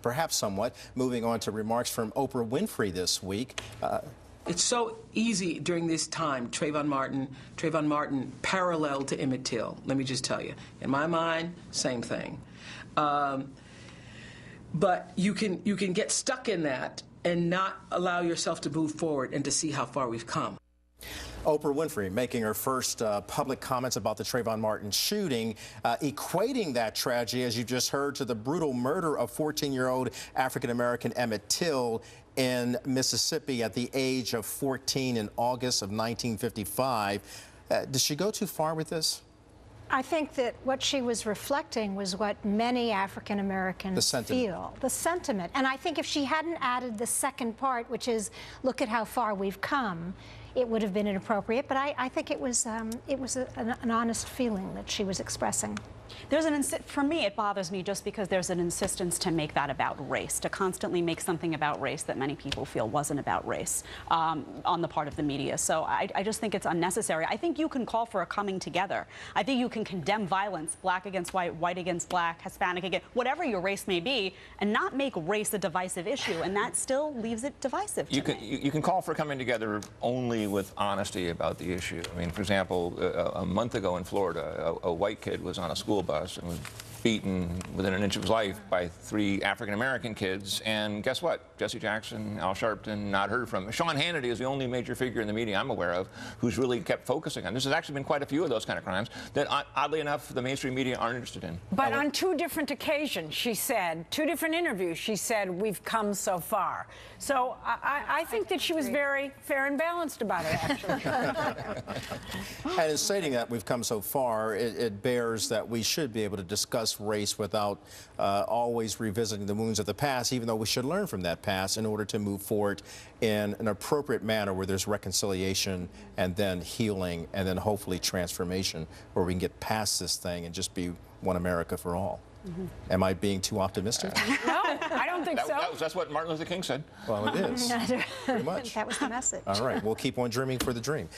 perhaps somewhat. Moving on to remarks from Oprah Winfrey this week. It's so easy during this time, Trayvon Martin paralleled to Emmett Till. Let me just tell you. In my mind, same thing. But you can get stuck in that and not allow yourself to move forward and to see how far we've come. Oprah Winfrey making her first public comments about the Trayvon Martin shooting, equating that tragedy, as you just heard, to the brutal murder of 14-year-old African-American Emmett Till in Mississippi at the age of 14 in August of 1955. Did she go too far with this? I think that what she was reflecting was what many African Americans feel, the sentiment. And I think if she hadn't added the second part, which is, look at how far we've come, it would have been inappropriate. But I think it was an honest feeling that she was expressing. For me, it bothers me just because there's an insistence to make that about race, to constantly make something about race that many people feel wasn't about race on the part of the media. So I just think it's unnecessary. I think you can call for a coming together. I think you can condemn violence, black against white, white against black, Hispanic against, whatever your race may be, and not make race a divisive issue, and that still leaves it divisive to me. You can call for coming together only with honesty about the issue. I mean, for example, a month ago in Florida, a white kid was on a school bus and was beaten within an inch of his life by 3 African-American kids. And guess what? Jesse Jackson, Al Sharpton, not heard from. Sean Hannity is the only major figure in the media I'm aware of who's really kept focusing on. This has actually been quite a few of those kind of crimes that, oddly enough, the mainstream media aren't interested in. But on 2 different occasions, she said, 2 different interviews, she said, we've come so far. So I think that she was very fair and balanced about it, actually. And in stating that we've come so far, it bears that we should be able to discuss race without always revisiting the wounds of the past, even though we should learn from that past in order to move forward in an appropriate manner where there's reconciliation and then healing and then hopefully transformation, where we can get past this thing and just be one America for all. Am I being too optimistic? No, I don't think so. That's what Martin Luther King said. Well, it is. Pretty much. That was the message. All right, we'll keep on dreaming for the dream.